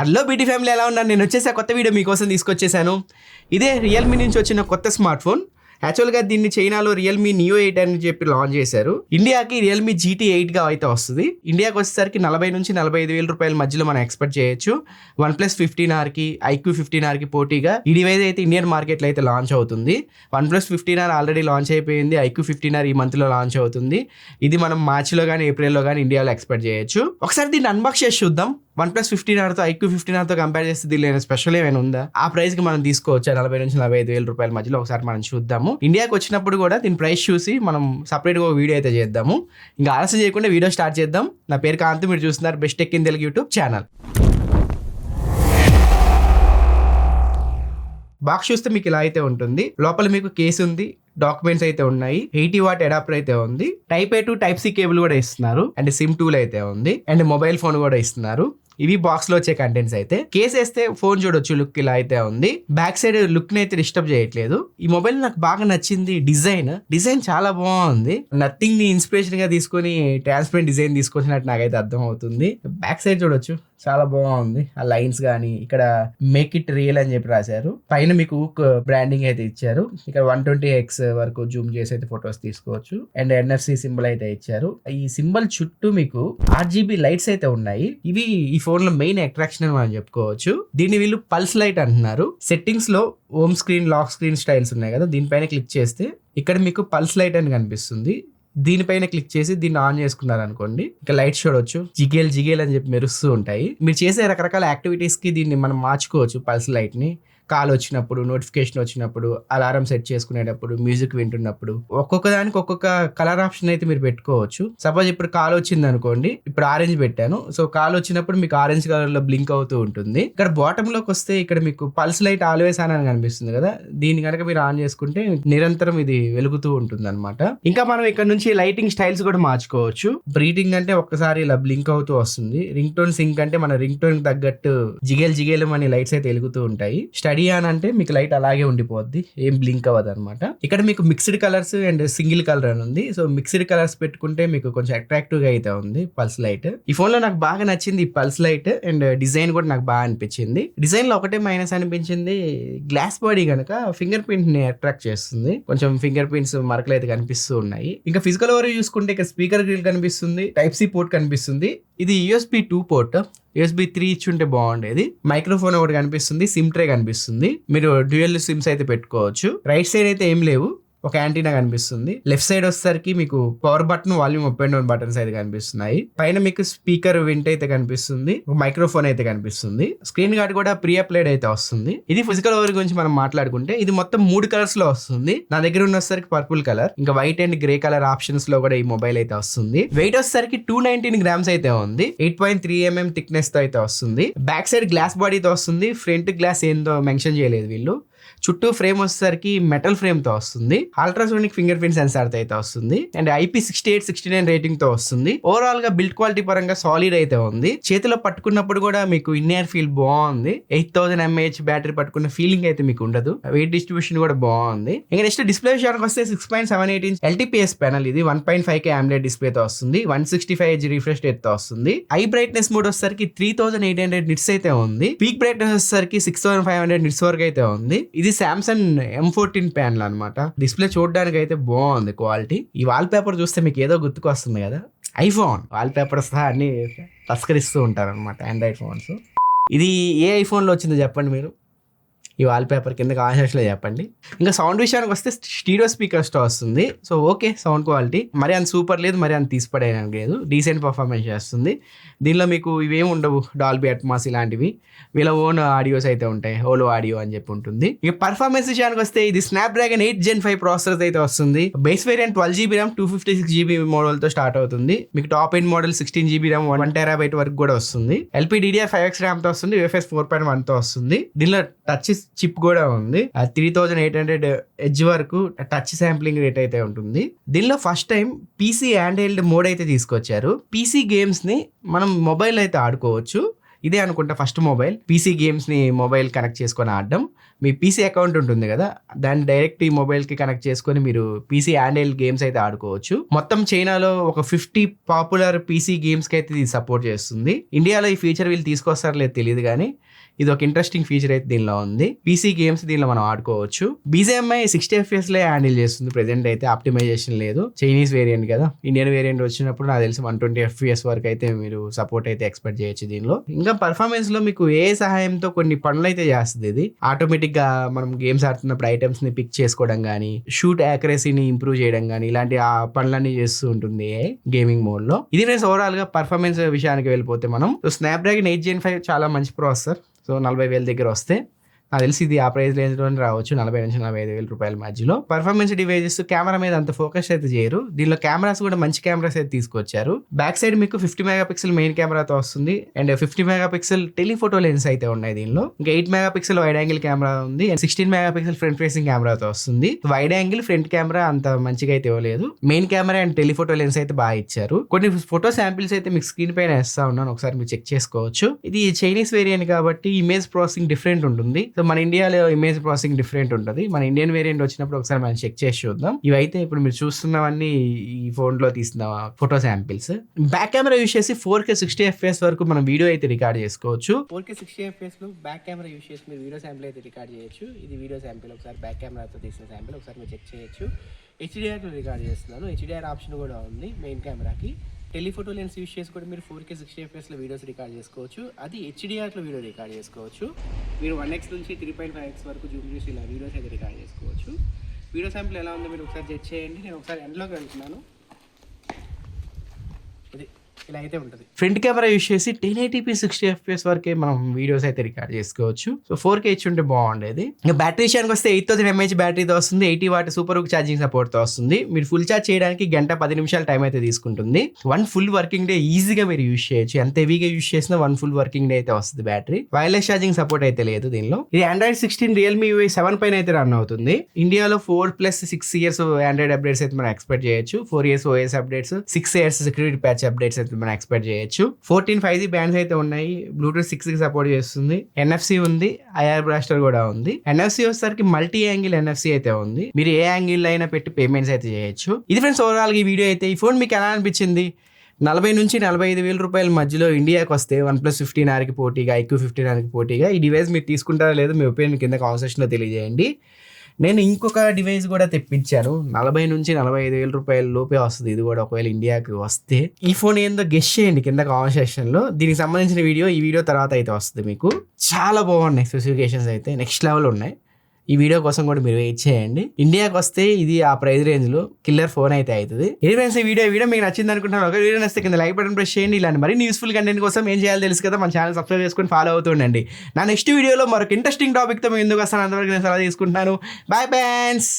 Hello BT family, ఎలా ఉన్నారు? నేను వచ్చేసి కొత్త వీడియో మీకోసం తీసుకొచ్చేసాను. ఇదే రియల్మీ నుంచి వచ్చిన కొత్త స్మార్ట్ ఫోన్. యాక్చువల్గా దీన్ని చైనాలో రియల్మీ నియో 8 అని చెప్పి లాంచ్ చేశారు. ఇండియాకి రియల్మీ GT 8గా అయితే వస్తుంది. ఇండియాకి వచ్చేసరికి 40 నుంచి 45 వేల రూపాయల మధ్యలో మనం ఎక్స్పెక్ట్ చేయొచ్చు. OnePlus 15Rకి IQ 15Rకి పోటీగా ఈ డివైస్ అయితే ఇండియన్ మార్కెట్లో అయితే లాంచ్ అవుతుంది. OnePlus 15R ఆల్రెడీ లాంచ్ అయిపోయింది. IQ 15R ఈ మంత్లో లాంచ్ అవుతుంది. ఇది మనం మార్చిలో కానీ ఏప్రిల్లో కానీ ఇండియాలో ఎక్స్పెక్ట్ చేయొచ్చు. ఒకసారి దీన్ని అన్బాక్స్ చేసి చూద్దాం. OnePlus 15Rతో IQ 15Rతో కంపేర్ చేస్తే దీనిలో స్పెషల్ ఏమైనా ఉందా, ఆ ప్రైస్కి మనం తీసుకోవచ్చు 40 నుంచి 45 వేల రూపాయల మధ్యలో. ఒకసారి మనం చూద్దాము. ఇండియాకి వచ్చినప్పుడు కూడా దీని ప్రైస్ చూసి మనం సపరేట్గా ఒక వీడియో అయితే చేద్దాము. ఇంకా ఆలస్యం చేయకుండా వీడియో స్టార్ట్ చేద్దాం. నా పేరు కాంతి, మీరు చూస్తున్నారు best tech in Telugu YouTube channel. Box చూస్తే మీకు ఇలా అయితే ఉంటుంది. లోపల మీకు కేసు ఉంది, డాక్యుమెంట్స్ అయితే ఉన్నాయి, 80 వాట్ అడాప్టర్ అయితే ఉంది, Type A to Type C cable కూడా ఇస్తున్నారు, అండ్ సిమ్ టూల్ అయితే ఉంది, అండ్ మొబైల్ ఫోన్ కూడా ఇస్తున్నారు. ఇవి బాక్స్ లో వచ్చే కంటెంట్స్ అయితే. కేసు వేస్తే ఫోన్ చూడొచ్చు, లుక్ ఇలా అయితే ఉంది. బ్యాక్ సైడ్ లుక్ ని అయితే డిస్టర్బ్ చేయట్లేదు. ఈ మొబైల్ నాకు బాగా నచ్చింది. డిజైన్ చాలా బాగుంది. నథింగ్ ని ఇన్స్పిరేషన్ గా తీసుకొని ట్రాన్స్పరెంట్ డిజైన్ తీసుకొచ్చినట్టు నాకైతే అర్థం అవుతుంది. బ్యాక్ సైడ్ చూడొచ్చు, చాలా బాగుంది. ఆ లైన్స్ గానీ, ఇక్కడ మేక్ ఇట్ రియల్ అని చెప్పి రాశారు. పైన మీకు బ్రాండింగ్ అయితే ఇచ్చారు. ఇక్కడ 120x వరకు జూమ్ చేసి అయితే ఫొటోస్ తీసుకోవచ్చు. అండ్ NFC సింబల్ అయితే ఇచ్చారు. ఈ సింబల్ చుట్టూ మీకు RGB లైట్స్ అయితే ఉన్నాయి. ఇవి ఈ ఫోన్ లో మెయిన్ అట్రాక్షన్ అని మనం చెప్పుకోవచ్చు. దీన్ని వీళ్ళు పల్స్ లైట్ అంటున్నారు. సెట్టింగ్స్ లో home screen, lock screen styles ఉన్నాయి కదా, దీనిపైన క్లిక్ చేస్తే ఇక్కడ మీకు పల్స్ లైట్ అని కనిపిస్తుంది. దీనిపైన క్లిక్ చేసి దీన్ని ఆన్ చేసుకున్నారు అనుకోండి, ఇక లైట్స్ చూడవచ్చు, జిగేల్ అని చెప్పి మెరుస్తూ ఉంటాయి. మీరు చేసే రకరకాల యాక్టివిటీస్ కి దీన్ని మనం మార్చుకోవచ్చు. పల్స్ లైట్ ని కాల్ వచ్చినప్పుడు, నోటిఫికేషన్ వచ్చినప్పుడు, అలారం సెట్ చేసుకునేటప్పుడు, మ్యూజిక్ వింటున్నప్పుడు, ఒక్కొక్క దానికి ఒక్కొక్క కలర్ ఆప్షన్ అయితే మీరు పెట్టుకోవచ్చు. సపోజ్ ఇప్పుడు కాల్ వచ్చింది అనుకోండి, ఇప్పుడు ఆరెంజ్ పెట్టాను. సో కాల్ వచ్చినప్పుడు మీకు ఆరెంజ్ కలర్ లో బ్లింక్ అవుతూ ఉంటుంది. ఇక్కడ బాటమ్ లోకి వస్తే ఇక్కడ మీకు పల్స్ లైట్ ఆల్వేస్ ఆన్ అని కనిపిస్తుంది కదా, దీన్ని కనుక మీరు ఆన్ చేసుకుంటే నిరంతరం ఇది వెలుగుతూ ఉంటుంది అనమాట. ఇంకా మనం ఇక్కడ నుంచి లైటింగ్ స్టైల్స్ కూడా మార్చుకోవచ్చు. బ్రీతింగ్ అంటే ఒక్కసారి ఇలా బ్లింక్ అవుతూ వస్తుంది. రింగ్ టోన్ సింక్ అంటే మన రింగ్ టోన్ తగ్గట్టు జిగేల్ అని లైట్స్ అయితే వెలుగుతూ ఉంటాయి. స్టడీ అని అంటే మీకు లైట్ అలాగే ఉండిపోద్ది, ఏం బ్లింక్ అవ్వదు అనమాట. ఇక్కడ మీకు mixed colours and single colour అని ఉంది. సో మిక్స్డ్ కలర్స్ పెట్టుకుంటే మీకు కొంచెం అట్రాక్టివ్ గా అయితే ఉంది పల్స్ లైట్. ఈ ఫోన్ లో నాకు బాగా నచ్చింది ఈ పల్స్ లైట్, అండ్ డిజైన్ కూడా నాకు బాగా అనిపించింది. డిజైన్ లో ఒకటే మైనస్ అనిపించింది, గ్లాస్ బాడీ కనుక ఫింగర్ ప్రింట్ ని అట్రాక్ట్ చేస్తుంది. కొంచెం ఫింగర్ ప్రింట్స్ మరకలు అయితే కనిపిస్తూ ఉన్నాయి. ఇంకా ఫిజికల్ ఓవర్ చూసుకుంటే ఇక్కడ స్పీకర్ గ్రిల్ కనిపిస్తుంది, Type C పోర్ట్ కనిపిస్తుంది. ఇది USB 2 పోర్ట్, USB 3 ఇచ్చుంటే బాగుండేది. మైక్రోఫోన్ ఒకటి కనిపిస్తుంది, సిమ్ ట్రే కనిపిస్తుంది. మీరు డ్యూయల్ సిమ్స్ అయితే పెట్టుకోవచ్చు. రైట్ సైడ్ అయితే ఏం లేవు, ఒక యాంటీనా కనిపిస్తుంది. లెఫ్ట్ సైడ్ వచ్చేసరికి మీకు power button, volume up and down buttons అయితే కనిపిస్తున్నాయి. పైన మీకు స్పీకర్ వింట్ అయితే కనిపిస్తుంది, మైక్రోఫోన్ అయితే కనిపిస్తుంది. స్క్రీన్ గార్డ్ కూడా ప్రీ అప్లైడ్ అయితే వస్తుంది. ఇది ఫిజికల్ ఓవర్ గురించి మనం మాట్లాడుకుంటే ఇది మొత్తం 3 కలర్స్ లో వస్తుంది. నా దగ్గర ఉన్నసరికి పర్పుల్ కలర్, ఇంకా white and grey colour options లో కూడా ఈ మొబైల్ అయితే వస్తుంది. వెయిట్ వచ్చేసరికి 219 గ్రామ్స్ అయితే ఉంది. 8.3 mm థిక్నెస్ తో అయితే వస్తుంది. బ్యాక్ సైడ్ గ్లాస్ బాడీతో వస్తుంది. ఫ్రంట్ గ్లాస్ ఏందో మెన్షన్ చేయలేదు వీళ్ళు. చుట్టూ ఫ్రేమ్ వచ్చేసరికి మెటల్ ఫ్రేమ్ తో వస్తుంది. అల్ట్రాసోనిక్ ఫింగర్ ప్రింట్ సెన్సార్ తో అయితే వస్తుంది. అండ్ IP68, 69 రేటింగ్ తో వస్తుంది. ఓవరాల్ గా బిల్డ్ క్వాలిటీ పరంగా సాలిడ్ అయితే ఉంది. చేతిలో పట్టుకున్నప్పుడు కూడా మీకు ఇన్నర్ ఫీల్ బాగుంది. 8000 mAh బ్యాటరీ పట్టుకున్న ఫీలింగ్ అయితే మీకు ఉండదు. వెయిట్ డిస్ట్రిబ్యూషన్ కూడా బాగుంది. ఇంకా నెక్స్ట్ డిస్ప్లే విషయానికి వస్తే 6.78 ఇంచ్ LTPS ప్యానల్. ఇది 1.5K AMOLED డిస్ప్లే తో వస్తుంది. 165Hz రిఫ్రెష్ రేట్ తో వస్తుంది. ఐ బ్రైట్నెస్ మోడ్ వచ్చేసరికి 3800 నిట్స్ అయితే ఉంది. పీక్ బ్రైట్నెస్ వచ్చేసరికి 6500 నిట్స్ వరకు అయితే ఉంది. ఇది సామ్సంగ్ M14 ప్యానల్ అనమాట. డిస్ప్లే చూడడానికి అయితే బాగుంది క్వాలిటీ. ఈ వాల్ పేపర్ చూస్తే మీకు ఏదో గుర్తుకొస్తుంది కదా, ఐఫోన్ వాల్ పేపర్ సహా అన్ని తస్కరిస్తూ ఉంటారు అనమాట ఆండ్రాయిడ్ ఫోన్స్. ఇది ఏ ఐఫోన్ లో వచ్చిందో చెప్పండి మీరు, ఈ వాల్ పేపర్ కింద కామెంట్స్లో చెప్పండి. ఇంకా సౌండ్ విషయానికి వస్తే స్టీరియో స్పీకర్స్ తో వస్తుంది. సో ఓకే, సౌండ్ క్వాలిటీ మరి అంత సూపర్ లేదు, మరి అంత తీసిపడేయడానికి లేదు, డీసెంట్ పర్ఫార్మెన్స్ చేస్తుంది. దీనిలో మీకు ఇవేమి ఉండవు, డాల్బీ అట్మాస్ ఇలాంటివి. వీళ్ళ ఓన్ ఆడియోస్ అయితే ఉంటాయి, హోలో ఆడియో అని చెప్పి ఉంటుంది. ఇక పర్ఫార్మెన్స్ విషయానికి వస్తే ఇది స్నాప్డ్రాగన్ 8 Gen 5 ప్రాసెసర్ అయితే వస్తుంది. Base variant 12GB RAM 256GB model తో స్టార్ట్ అవుతుంది. మీకు top end model 16GB RAM 1TB వరకు కూడా వస్తుంది. LPDDR5X RAM తో వస్తుంది. UFS 4.1 తో వస్తుంది. దీనిలో టచ్ చిప్ కూడా ఉంది. 3800Hz వరకు టచ్ శాంప్లింగ్ రేట్ అయితే ఉంటుంది. దీనిలో first time PC hand held mode అయితే తీసుకొచ్చారు. PC గేమ్స్ ని మనం మొబైల్ అయితే ఆడుకోవచ్చు. ఇదే అనుకుంటా ఫస్ట్ మొబైల్ పీసీ గేమ్స్ని మొబైల్ కనెక్ట్ చేసుకొని ఆడడం. మీ పీసీ అకౌంట్ ఉంటుంది కదా, దాన్ని డైరెక్ట్ ఈ మొబైల్కి కనెక్ట్ చేసుకొని మీరు పీసీ హ్యాండిల్ గేమ్స్ అయితే ఆడుకోవచ్చు. మొత్తం చైనాలో ఒక 50 పాపులర్ పీసీ గేమ్స్కి అయితే ఇది సపోర్ట్ చేస్తుంది. ఇండియాలో ఈ ఫీచర్ వీళ్ళు తీసుకొస్తారో లేదు తెలియదు, కానీ ఇది ఒక ఇంట్రెస్టింగ్ ఫీచర్ అయితే దీనిలో ఉంది. పీసీ గేమ్స్ దీనిలో మనం ఆడుకోవచ్చు. BGMI 60 FPS లే హ్యాండిల్ చేస్తుంది ప్రెజెంట్ అయితే, ఆప్టిమైజేషన్ లేదు. చైనీస్ వేరియంట్ కదా, ఇండియన్ వేరియంట్ వచ్చినప్పుడు నాకు తెలిసి 120 FPS వరకు అయితే మీరు సపోర్ట్ అయితే ఎక్స్పెక్ట్ చేయొచ్చు దీనిలో. ఇంకా పర్ఫార్మెన్స్ లో మీకు ఏ సహాయంతో కొన్ని పనులు అయితే చేస్తుంది ఇది. ఆటోమేటిక్ గా మనం గేమ్స్ ఆడుతున్నప్పుడు ఐటమ్స్ ని పిక్ చేసుకోవడం కానీ, షూట్ యాక్యురసీని ఇంప్రూవ్ చేయడం కానీ, ఇలాంటి ఆ పనులన్నీ చేస్తూ ఉంటుంది గేమింగ్ మోడ్ లో. ఇది ఫ్రెండ్స్ ఓవరాల్ గా పర్ఫార్మెన్స్ విషయానికి వెళ్ళిపోతే మనం స్నాప్డ్రాగన్ 8 Gen 5 చాలా మంచి ప్రాసెసర్. సో 40,000 దగ్గర వస్తే నాకు తెలిసి ఇది ఆ ప్రైస్ రేంజ్లోనే రావచ్చు, 40,000 నుంచి 45,000 రూపాయల మధ్యలో. పర్ఫార్మెన్స్ డివైజెస్ కెమెరా మీద అంత ఫోకస్ అయితే చేయరు. దీనిలో కెమెరాస్ కూడా మంచి కెమెరాస్ అయితే తీసుకొచ్చారు. బ్యాక్ సైడ్ మీకు 50 మెగాపిక్సెల్ మెయిన్ కెమెరాతో వస్తుంది అండ్ 50 మెగాపిక్సెల్ టెలిఫోటో లెన్స్ అయితే ఉన్నాయి దీనిలో. ఇంకా 8 మెగాపిక్సెల్ వైడ్ యాంగిల్ కెమెరా ఉంది అండ్ 16 మెగాపిక్సెల్ ఫ్రంట్ ఫేసింగ్ కెమెరాతో వస్తుంది. వైడ్ యాంగిల్ ఫ్రంట్ కెమెరా అంత మంచిగా అయితే ఇవ్వలేదు. Main camera and telephoto lens అయితే బాగా ఇచ్చారు. కొన్ని ఫోటో శాంపిల్స్ అయితే మీకు స్క్రీన్ పైన వేస్తా ఉన్నాను, ఒకసారి మీరు చెక్ చేసుకోవచ్చు. ఇది చైనీస్ వేరియంట్ కాబట్టి ఇమేజ్ ప్రాసెసింగ్ డిఫరెంట్ ఉంటుంది. సో మన ఇండియాలో ఇమేజ్ ప్రాసెసింగ్ డిఫరెంట్ ఉంటుంది. మన ఇండియన్ వేరియంట్ వచ్చినప్పుడు ఒకసారి మనం చెక్ చేసి చూద్దాం. ఇవైతే ఇప్పుడు మీరు చూస్తున్నవన్నీ ఈ ఫోన్ లో తీసిన photo samples. Back camera use చేసి 4K 60 FPS వరకు మనం వీడియో అయితే రికార్డ్ చేసుకోవచ్చు. 4K 60 FPS లో బ్యాక్ కెమెరా యూస్ చేసి మీరు వీడియో శాంపిల్ అయితే రికార్డ్ చేయొచ్చు. ఇది వీడియో శాంపిల్, ఒకసారి బ్యాక్ కెమెరాతో తీసిన శాంపిల్ ఒకసారి మీరు చెక్ చేయొచ్చు. HDR రికార్డ్ చేస్తున్నాను. HDR ఆప్షన్ కూడా ఉంది మెయిన్ కెమెరాకి. టెలిఫోటో లెన్స్ యూస్ చేసి కూడా మీరు 4K 60 FPSలో వీడియోస్ రికార్డ్ చేసుకోవచ్చు. అది HDRలో వీడియో రికార్డ్ చేసుకోవచ్చు. మీరు 1x నుంచి 3.5x వరకు జూమ్ చేసి ఇలా వీడియోస్ అయితే రికార్డ్ చేసుకోవచ్చు. వీడియో శాంపుల్ ఎలా ఉందో మీరు ఒకసారి చెక్ చేయండి. నేను ఒకసారి ఎండ్లోకి వెళ్తున్నాను. ఇది ఇలా అయితే ఉంటుంది. ఫ్రంట్ కెమెరా యూస్ చేసి 1080p 60 FPS వరకే మనం వీడియోస్ అయితే రికార్డ్ చేసుకోవచ్చు. సో 4K ఇచ్చి ఉంటే బాగుండేది. ఇంకా బ్యాటరీ విషయానికి వస్తే 8000 mAh బ్యాటరీతో వస్తుంది. 80 వాట్ సూపర్ హుక్ ఛార్జింగ్ సపోర్ట్తో వస్తుంది. మీరు ఫుల్ ఛార్జ్ చేయడానికి 1:10 నిమిషాలు టైం అయితే తీసుకుంటుంది. 1 ఫుల్ వర్కింగ్ డే ఈజీగా మీరు యూస్ చేయొచ్చు. ఎంత హెవీగా యూస్ చేసినా 1 ఫుల్ వర్కింగ్ డే అయితే వస్తుంది బ్యాటరీ. వైర్లెస్ ఛార్జింగ్ సపోర్ట్ అయితే లేదు దీనిలో. ఇది Android 16 Realme UI 7 పైన అయితే రన్ అవుతుంది. ఇండియాలో 4+6 years ఆండ్రాయిడ్ అప్డేట్స్ అయితే మనం ఎక్స్పెక్ట్ చేయొచ్చు. 4 years OS updates, 6 years security patch updates అయితే మనం ఎక్స్పెక్ట్ చేయొచ్చు. 14 5G బ్యాండ్స్ అయితే ఉన్నాయి. బ్లూటూత్ 6 సపోర్ట్ చేస్తుంది. NFC ఉంది, IR బ్లాస్టర్ కూడా ఉంది. NFC వచ్చేసరికి మల్టీ యాంగిల్ NFC అయితే ఉంది. మీరు ఏ యాంగిల్ అయినా పెట్టి పేమెంట్స్ అయితే చేయొచ్చు. ఇది ఫ్రెండ్స్ ఓవరాల్ ఈ వీడియో అయితే. ఈ ఫోన్ మీకు ఎలా అనిపించింది? 40 నుంచి 45,000 రూపాయల మధ్యలో ఇండియాకి వస్తే OnePlus 15R పోటీగా, iQOO 15R పోటీగా ఈ డివైస్ మీరు తీసుకుంటారా లేదో మీ ఒపీనియన్ కింద కామెంట్ సెక్షన్లో తెలియజేయండి. నేను ఇంకొక డివైస్ కూడా తెప్పించాను. 40 నుంచి 45,000 రూపాయల లోపే వస్తుంది. ఇది కూడా ఒకవేళ ఇండియాకి వస్తే ఈ ఫోన్ ఏందో గెస్ చేయండి కింద కామెంట్ సెక్షన్లో. దీనికి సంబంధించిన వీడియో ఈ వీడియో తర్వాత అయితే వస్తుంది. మీకు చాలా బాగున్నాయి స్పెసిఫికేషన్స్ అయితే, నెక్స్ట్ లెవెల్ ఉన్నాయి. ఈ వీడియో కోసం కూడా మీరు వెయిట్ చేయండి. ఇండియాకి వస్తే ఇది ఆ ప్రైస్ రేంజ్ లో కిల్లర్ ఫోన్ అయితే అవుతుంది. ఇది ఫ్రెండ్స్ ఈ వీడియో మీకు నచ్చింది అనుకుంటున్నాను. ఒక వీడియో నచ్చితే కింద లైక్ బటన్ ప్రెస్ చేయండి. ఇలాంటి మరిన్ని యూస్ఫుల్ కంటెంట్ కోసం ఏం చేయాలో తెలుసు కదా, మన ఛానల్ సబ్స్క్రైబ్ చేసుకొని ఫాలో అవుతుండండి. నా నెక్స్ట్ వీడియోలో మరొక ఇంట్రెస్టింగ్ టాపిక్ తో మేము ఎందుకు వస్తాను, అంతవరకు నేను సలహా తీసుకుంటున్నాను. Bye friends.